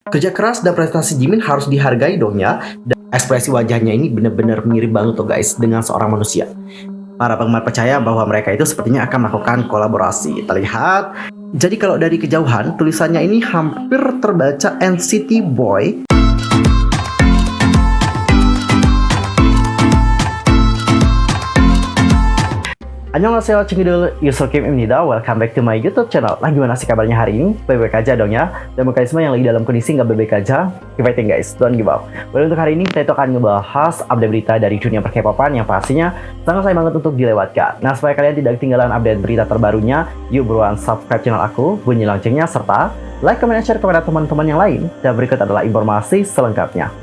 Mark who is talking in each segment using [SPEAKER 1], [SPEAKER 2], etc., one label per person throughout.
[SPEAKER 1] Kerja keras dan prestasi Jimin harus dihargai dong ya. Dan ekspresi wajahnya ini benar-benar mirip banget tuh guys dengan seorang manusia. Para penggemar percaya bahwa mereka itu sepertinya akan melakukan kolaborasi. Terlihat. Jadi kalau dari kejauhan tulisannya ini hampir terbaca NCT Boy. Annyeonghaseyo, Chungidul, Yusuf Kim Imnida. Welcome back to my YouTube channel. Nah, gimana sih kabarnya hari ini? Baik-baik aja dong ya. Dan buat kalian semua yang lagi dalam kondisi nggak baik-baik aja, keep fighting guys, don't give up. Untuk hari ini kita itu akan ngebahas update berita dari dunia per-K-popan yang pastinya sangat sayang banget untuk dilewatkan. Nah, supaya kalian tidak ketinggalan update berita terbarunya, yuk buruan subscribe channel aku, bunyi loncengnya, serta like, comment, dan share kepada teman-teman yang lain. Dan berikut adalah informasi selengkapnya.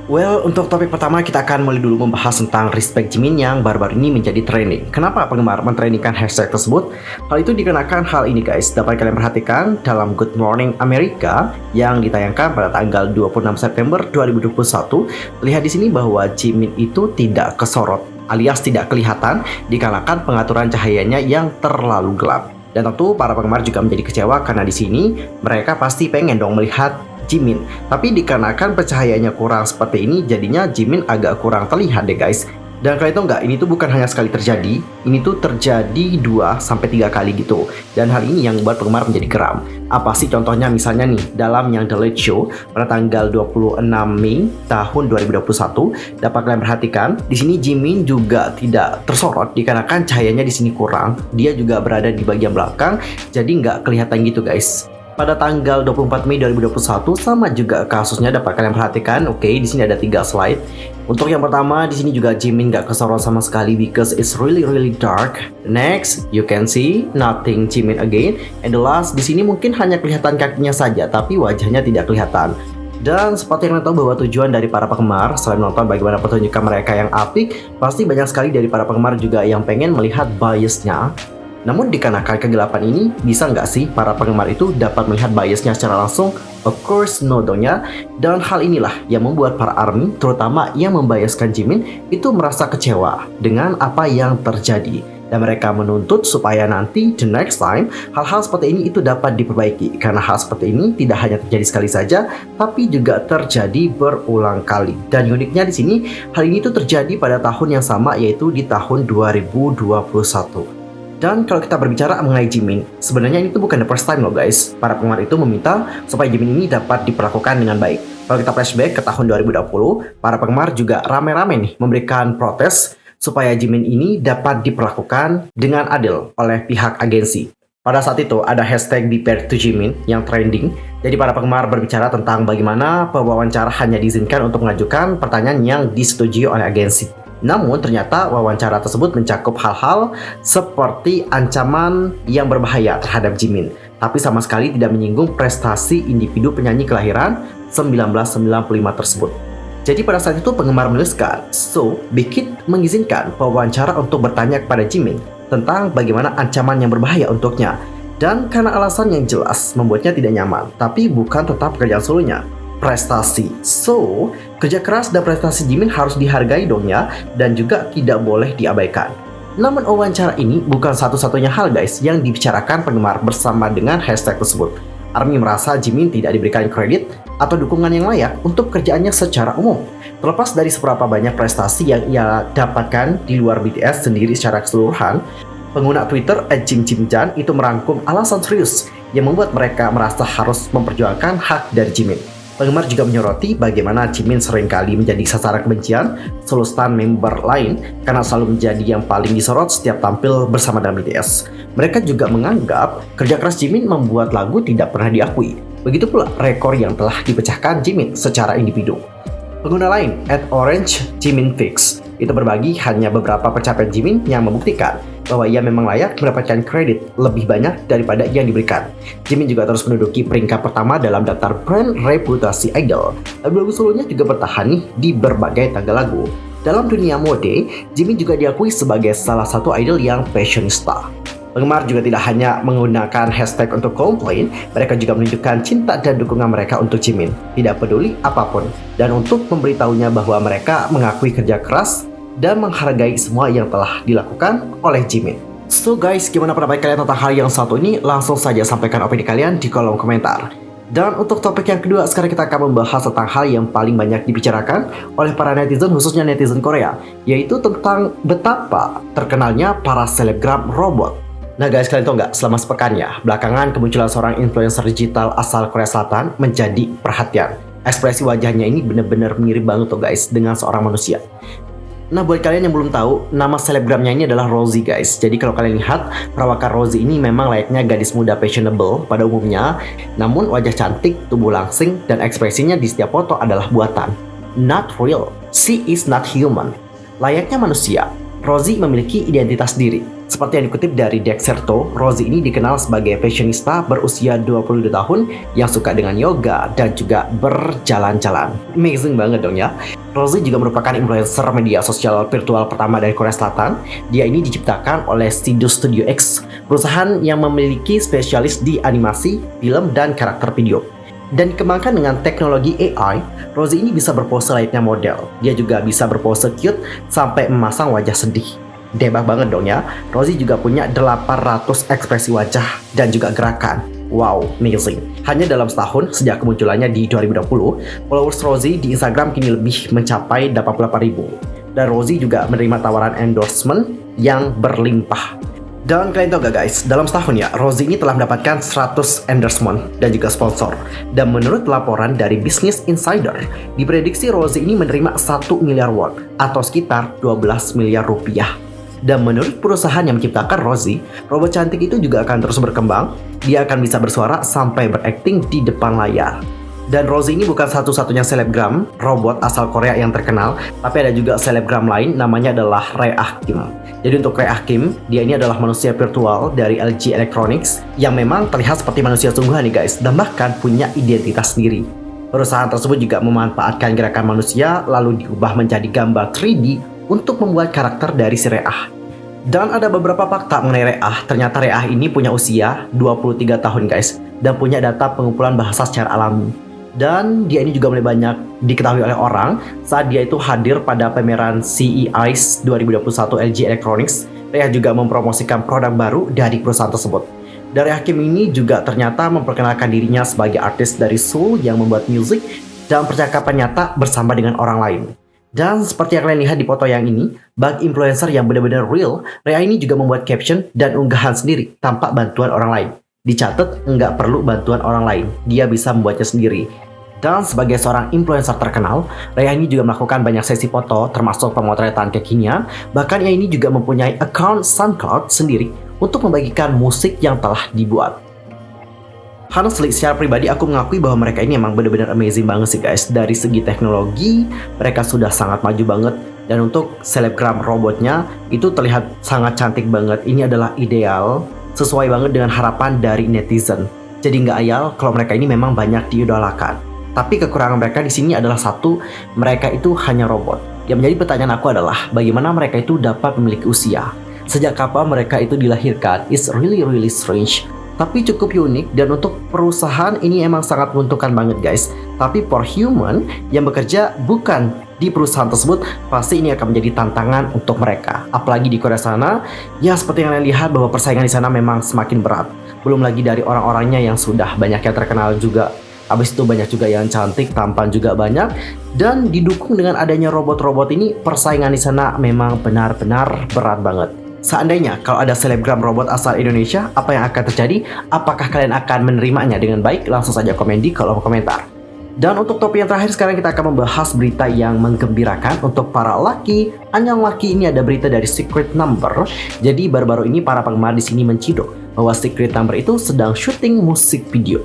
[SPEAKER 1] Well, untuk topik pertama kita akan mulai dulu membahas tentang respect Jimin yang baru-baru ini menjadi trending. Kenapa penggemar mentrendingkan hashtag tersebut? Hal itu dikarenakan hal ini guys, dapat kalian perhatikan dalam Good Morning America yang ditayangkan pada tanggal 26 September 2021. Lihat di sini bahwa Jimin itu tidak kesorot alias tidak kelihatan dikarenakan pengaturan cahayanya yang terlalu gelap. Dan tentu para penggemar juga menjadi kecewa karena di sini mereka pasti pengen dong melihat Jimin, tapi dikarenakan pencahayaannya kurang seperti ini, jadinya Jimin agak kurang terlihat deh guys. Dan kalian tahu nggak, ini tuh bukan hanya sekali terjadi, ini tuh terjadi 2-3 kali gitu. Dan hal ini yang membuat penggemar menjadi geram. Apa sih contohnya? Misalnya nih, dalam yang The Late Show pada tanggal 26 Mei tahun 2021, dapat kalian perhatikan, di sini Jimin juga tidak tersorot dikarenakan cahayanya di sini kurang. Dia juga berada di bagian belakang, jadi nggak kelihatan gitu guys. Pada tanggal 24 Mei 2021 sama juga kasusnya, dapat kalian perhatikan. Oke, di sini ada 3 slide. Untuk yang pertama, di sini juga Jimin nggak kesorot sama sekali because it's really dark. Next, you can see nothing Jimin again. And the last, di sini mungkin hanya kelihatan kakinya saja, tapi wajahnya tidak kelihatan. Dan seperti yang kalian tahu bahwa tujuan dari para penggemar selain menonton bagaimana pertunjukan mereka yang apik, pasti banyak sekali dari para penggemar juga yang pengen melihat biasnya. Namun dikarenakan kegelapan ini, bisa nggak sih para penggemar itu dapat melihat biasnya secara langsung? Of course no dong ya. Dan hal inilah yang membuat para ARMY, terutama yang membiaskan Jimin, itu merasa kecewa dengan apa yang terjadi. Dan mereka menuntut supaya nanti the next time hal-hal seperti ini itu dapat diperbaiki. Karena hal seperti ini tidak hanya terjadi sekali saja, tapi juga terjadi berulang kali. Dan uniknya di sini, hal ini tuh terjadi pada tahun yang sama, yaitu di tahun 2021. Dan kalau kita berbicara mengenai Jimin, sebenarnya ini tuh bukan the first time loh guys. Para penggemar itu meminta supaya Jimin ini dapat diperlakukan dengan baik. Kalau kita flashback ke tahun 2020, para penggemar juga rame-rame nih memberikan protes supaya Jimin ini dapat diperlakukan dengan adil oleh pihak agensi. Pada saat itu ada hashtag Be Fair to Jimin yang trending. Jadi para penggemar berbicara tentang bagaimana pewawancara hanya diizinkan untuk mengajukan pertanyaan yang disetujui oleh agensi. Namun ternyata wawancara tersebut mencakup hal-hal seperti ancaman yang berbahaya terhadap Jimin, tapi sama sekali tidak menyinggung prestasi individu penyanyi kelahiran 1995 tersebut. Jadi pada saat itu penggemar menuliskan, so Big Hit mengizinkan wawancara untuk bertanya kepada Jimin tentang bagaimana ancaman yang berbahaya untuknya. Dan karena alasan yang jelas membuatnya tidak nyaman, tapi bukan tetap pekerjaan solonya, prestasi. So, kerja keras dan prestasi Jimin harus dihargai dong ya, dan juga tidak boleh diabaikan. Namun wawancara ini bukan satu-satunya hal guys yang dibicarakan penggemar bersama dengan hashtag tersebut. ARMY merasa Jimin tidak diberikan kredit atau dukungan yang layak untuk kerjaannya secara umum. Terlepas dari seberapa banyak prestasi yang ia dapatkan di luar BTS sendiri secara keseluruhan, pengguna Twitter @JimJimJan itu merangkum alasan serius yang membuat mereka merasa harus memperjuangkan hak dari Jimin. Penggemar juga menyoroti bagaimana Jimin seringkali menjadi sasaran kebencian solo stan member lain karena selalu menjadi yang paling disorot setiap tampil bersama dengan BTS. Mereka juga menganggap kerja keras Jimin membuat lagu tidak pernah diakui. Begitu pula rekor yang telah dipecahkan Jimin secara individu. Pengguna lain @OrangeJiminFix itu berbagi hanya beberapa pencapaian Jimin yang membuktikan bahwa ia memang layak mendapatkan kredit lebih banyak daripada yang diberikan. Jimin juga terus menduduki peringkat pertama dalam daftar brand reputasi idol. Lagu solonya juga bertahan nih di berbagai tangga lagu. Dalam dunia mode, Jimin juga diakui sebagai salah satu idol yang fashionista. Penggemar juga tidak hanya menggunakan hashtag untuk komplain, mereka juga menunjukkan cinta dan dukungan mereka untuk Jimin, tidak peduli apapun, dan untuk memberitahunya bahwa mereka mengakui kerja keras dan menghargai semua yang telah dilakukan oleh Jimin. So guys, gimana pendapat kalian tentang hal yang satu ini? Langsung saja sampaikan opini kalian di kolom komentar. Dan untuk topik yang kedua, sekarang kita akan membahas tentang hal yang paling banyak dibicarakan oleh para netizen, khususnya netizen Korea, yaitu tentang betapa terkenalnya para selebgram robot. Nah guys, kalian tahu nggak, selama sepekan ya, belakangan kemunculan seorang influencer digital asal Korea Selatan menjadi perhatian. Ekspresi wajahnya ini bener-bener mirip banget tuh guys dengan seorang manusia. Nah, buat kalian yang belum tahu, nama selebgramnya ini adalah Rosie guys. Jadi kalau kalian lihat, perawakan Rosie ini memang layaknya gadis muda fashionable pada umumnya. Namun wajah cantik, tubuh langsing, dan ekspresinya di setiap foto adalah buatan. Not real. She is not human. Layaknya manusia, Rosie memiliki identitas diri. Seperti yang dikutip dari Dexerto, Rosie ini dikenal sebagai fashionista berusia 22 tahun yang suka dengan yoga dan juga berjalan-jalan. Amazing banget dong ya. Rosie juga merupakan influencer media sosial virtual pertama dari Korea Selatan. Dia ini diciptakan oleh Studio X, perusahaan yang memiliki spesialis di animasi, film, dan karakter video. Dan dikembangkan dengan teknologi AI, Rosie ini bisa berpose layaknya model. Dia juga bisa berpose cute sampai memasang wajah sedih. Debak banget dong ya. Rosie juga punya 800 ekspresi wajah dan juga gerakan. Wow, amazing. Hanya dalam setahun sejak kemunculannya di 2020, followers Rosie di Instagram kini lebih mencapai 88.000. Dan Rosie juga menerima tawaran endorsement yang berlimpah. Dan kalian tahu gak guys, dalam setahun ya, Rosie ini telah mendapatkan 100 endorsement dan juga sponsor. Dan menurut laporan dari Business Insider, diprediksi Rosie ini menerima 1 miliar won atau sekitar 12 miliar rupiah. Dan menurut perusahaan yang menciptakan Rosie, robot cantik itu juga akan terus berkembang. Dia akan bisa bersuara sampai berakting di depan layar. Dan Rosie ini bukan satu-satunya selebgram robot asal Korea yang terkenal, tapi ada juga selebgram lain, namanya adalah Rae Ah Kim. Jadi untuk Rae Ah Kim, dia ini adalah manusia virtual dari LG Electronics yang memang terlihat seperti manusia sungguhan nih guys, dan bahkan punya identitas sendiri. Perusahaan tersebut juga memanfaatkan gerakan manusia lalu diubah menjadi gambar 3D untuk membuat karakter dari si Rae Ah. Dan ada beberapa fakta mengenai Rae Ah. Ternyata Rae Ah ini punya usia 23 tahun guys, dan punya data pengumpulan bahasa secara alami. Dan dia ini juga mulai banyak diketahui oleh orang saat dia itu hadir pada pameran CES 2021 LG Electronics. Rae Ah juga mempromosikan produk baru dari perusahaan tersebut. Dan Rae Ah Kim ini juga ternyata memperkenalkan dirinya sebagai artis dari Seoul yang membuat musik dan percakapan nyata bersama dengan orang lain. Dan seperti yang kalian lihat di foto yang ini, bagi influencer yang benar-benar real, Rae Ah ini juga membuat caption dan unggahan sendiri tanpa bantuan orang lain. Dicatat, nggak perlu bantuan orang lain, dia bisa membuatnya sendiri. Dan sebagai seorang influencer terkenal, Rae Ah ini juga melakukan banyak sesi foto, termasuk pemotretan kekinian. Bahkan ia ini juga mempunyai account SoundCloud sendiri untuk membagikan musik yang telah dibuat. Honestly, secara pribadi aku mengakui bahwa mereka ini emang benar-benar amazing banget sih guys. Dari segi teknologi, mereka sudah sangat maju banget. Dan untuk selebgram robotnya, itu terlihat sangat cantik banget. Ini adalah ideal, sesuai banget dengan harapan dari netizen. Jadi nggak ayal kalau mereka ini memang banyak diidolakan. Tapi kekurangan mereka di sini adalah satu, mereka itu hanya robot. Yang menjadi pertanyaan aku adalah, bagaimana mereka itu dapat memiliki usia? Sejak kapan mereka itu dilahirkan? It's really strange. Tapi cukup unik, dan untuk perusahaan ini emang sangat menguntungkan banget guys. Tapi for human yang bekerja bukan di perusahaan tersebut, pasti ini akan menjadi tantangan untuk mereka. Apalagi di Korea sana, ya seperti yang kalian lihat bahwa persaingan di sana memang semakin berat. Belum lagi dari orang-orangnya yang sudah banyak yang terkenal juga. Habis itu banyak juga yang cantik, tampan juga banyak. Dan didukung dengan adanya robot-robot ini, persaingan di sana memang benar-benar berat banget. Seandainya kalau ada selebgram robot asal Indonesia, apa yang akan terjadi? Apakah kalian akan menerimanya dengan baik? Langsung saja komen di kolom komentar. Dan untuk topik yang terakhir, sekarang kita akan membahas berita yang menggembirakan untuk para laki. Anyang laki, ini ada berita dari Secret Number. Jadi baru-baru ini para penggemar di sini menciduk bahwa Secret Number itu sedang syuting musik video.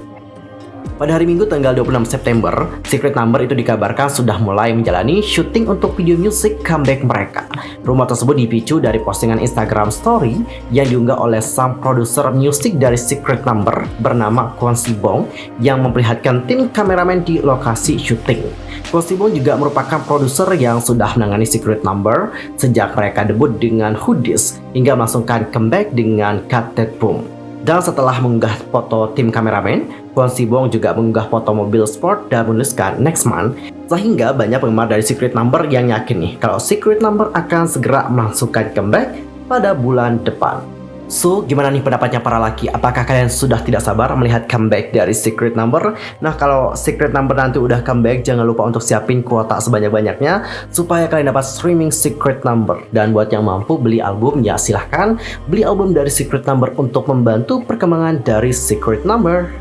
[SPEAKER 1] Pada hari Minggu tanggal 26 September, Secret Number itu dikabarkan sudah mulai menjalani syuting untuk video musik comeback mereka. Rumor tersebut dipicu dari postingan Instagram Story yang diunggah oleh sang produser musik dari Secret Number bernama Kwon Si-bong yang memperlihatkan tim kameramen di lokasi syuting. Kwon Si-bong juga merupakan produser yang sudah menangani Secret Number sejak mereka debut dengan Hoodies hingga melangsungkan comeback dengan Cut That Boom. Dan setelah mengunggah foto tim kameramen, Kwon Si-bong juga mengunggah foto mobil sport dan menuliskan next month, sehingga banyak penggemar dari Secret Number yang yakin nih kalau Secret Number akan segera melangsungkan comeback pada bulan depan. So, gimana nih pendapatnya para laki? Apakah kalian sudah tidak sabar melihat comeback dari Secret Number? Nah, kalau Secret Number nanti udah comeback, jangan lupa untuk siapin kuota sebanyak-banyaknya supaya kalian dapat streaming Secret Number. Dan buat yang mampu beli album, ya silahkan beli album dari Secret Number untuk membantu perkembangan dari Secret Number.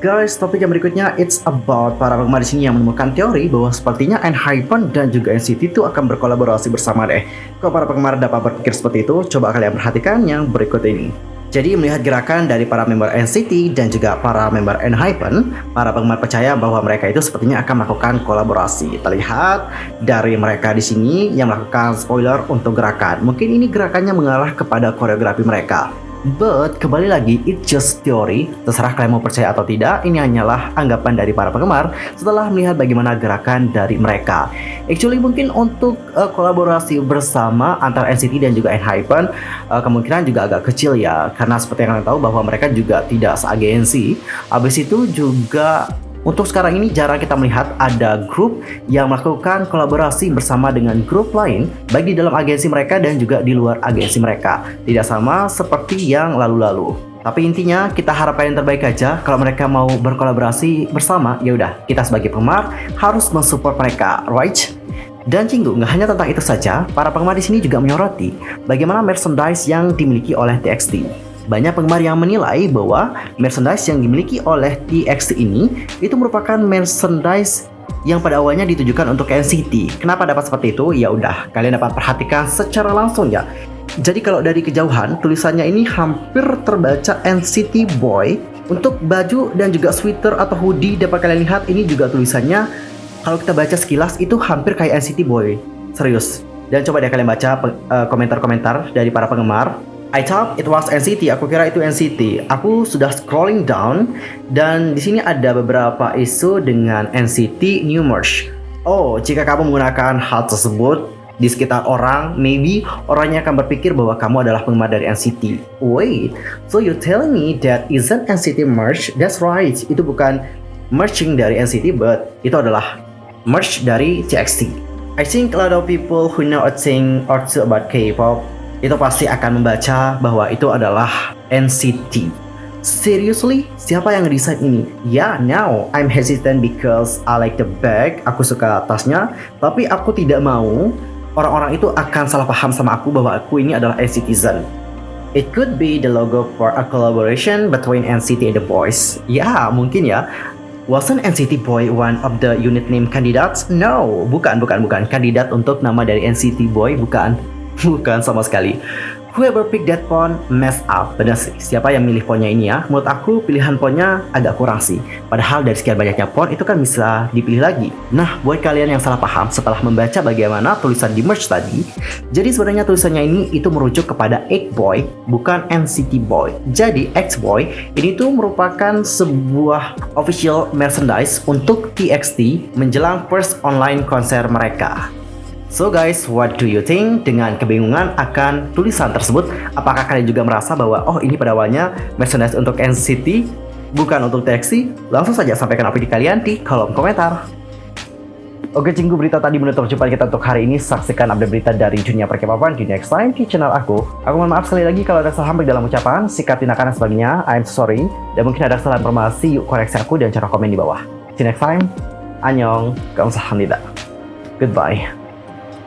[SPEAKER 1] Guys, topik yang berikutnya it's about para penggemar di sini yang menemukan teori bahwa sepertinya ENHYPEN dan juga NCT itu akan berkolaborasi bersama deh. Kalau para penggemar dapat berpikir seperti itu, coba kalian perhatikan yang berikut ini. Jadi melihat gerakan dari para member NCT dan juga para member ENHYPEN, para penggemar percaya bahwa mereka itu sepertinya akan melakukan kolaborasi. Terlihat dari mereka di sini yang melakukan spoiler untuk gerakan. Mungkin ini gerakannya mengarah kepada koreografi mereka. But, kembali lagi, it's just theory. Terserah kalian mau percaya atau tidak, ini hanyalah anggapan dari para penggemar setelah melihat bagaimana gerakan dari mereka. Actually, mungkin untuk kolaborasi bersama antara NCT dan juga ENHYPEN, kemungkinan juga agak kecil ya. Karena seperti yang kalian tahu bahwa mereka juga tidak seagensi. Habis itu juga untuk sekarang ini jarang kita melihat ada grup yang melakukan kolaborasi bersama dengan grup lain, baik di dalam agensi mereka dan juga di luar agensi mereka. Tidak sama seperti yang lalu-lalu. Tapi intinya kita harapkan yang terbaik aja. Kalau mereka mau berkolaborasi bersama, ya udah, kita sebagai penggemar harus mensupport mereka, right? Dan Cinggu, nggak hanya tentang itu saja, para penggemar di sini juga menyoroti bagaimana merchandise yang dimiliki oleh TXT. Banyak penggemar yang menilai bahwa merchandise yang dimiliki oleh TXT ini itu merupakan merchandise yang pada awalnya ditujukan untuk NCT. Kenapa dapat seperti itu? Ya udah, kalian dapat perhatikan secara langsung ya. Jadi kalau dari kejauhan, tulisannya ini hampir terbaca NCT Boy. Untuk baju dan juga sweater atau hoodie dapat kalian lihat ini juga tulisannya, kalau kita baca sekilas itu hampir kayak NCT Boy. Serius. Dan coba deh kalian baca komentar-komentar dari para penggemar. I thought it was NCT, aku kira itu NCT. Aku sudah scrolling down dan di sini ada beberapa isu dengan NCT new merch. Oh, jika kamu menggunakan hal tersebut di sekitar orang, maybe orangnya akan berpikir bahwa kamu adalah penggemar dari NCT. Wait, so you telling me that isn't NCT merch? That's right, itu bukan merching dari NCT, but itu adalah merch dari TXT. I think a lot of people who know a thing or two about K-pop itu pasti akan membaca bahwa itu adalah NCT. Seriously? Siapa yang ngedesain ini? Yeah, now I'm hesitant because I like the bag. Aku suka tasnya, tapi aku tidak mau orang-orang itu akan salah paham sama aku bahwa aku ini adalah NCTzen. It could be the logo for a collaboration between NCT and the boys. Ya, mungkin ya. Wasn't NCT Boy one of the unit name candidates? No, bukan. Kandidat untuk nama dari NCT Boy, bukan. Bukan sama sekali. Whoever pick that font mess up. Benar sih, siapa yang milih fontnya ini ya? Menurut aku pilihan fontnya agak kurang sih. Padahal dari sekian banyaknya font itu kan bisa dipilih lagi. Nah, buat kalian yang salah paham setelah membaca bagaimana tulisan di merch tadi, jadi sebenarnya tulisannya ini itu merujuk kepada X-Boy, bukan NCT Boy. Jadi X-Boy ini tuh merupakan sebuah official merchandise untuk TXT menjelang first online konser mereka. So guys, what do you think dengan kebingungan akan tulisan tersebut? Apakah kalian juga merasa bahwa oh ini pada awalnya merchandise untuk NCT bukan untuk TXT? Langsung saja sampaikan opini kalian di kolom komentar. Oke Cinggu, berita tadi menutup jumpa kita untuk hari ini. Saksikan update berita dari dunia per-K-popan di next time di channel aku. Aku mohon maaf sekali lagi kalau ada salah baik dalam ucapan, sikap, tindakan dan sebagainya. I'm sorry. Dan mungkin ada kesalahan informasi, yuk koreksi aku dan cara komen di bawah. See you next time. Annyeong, kamsahamnida. Goodbye.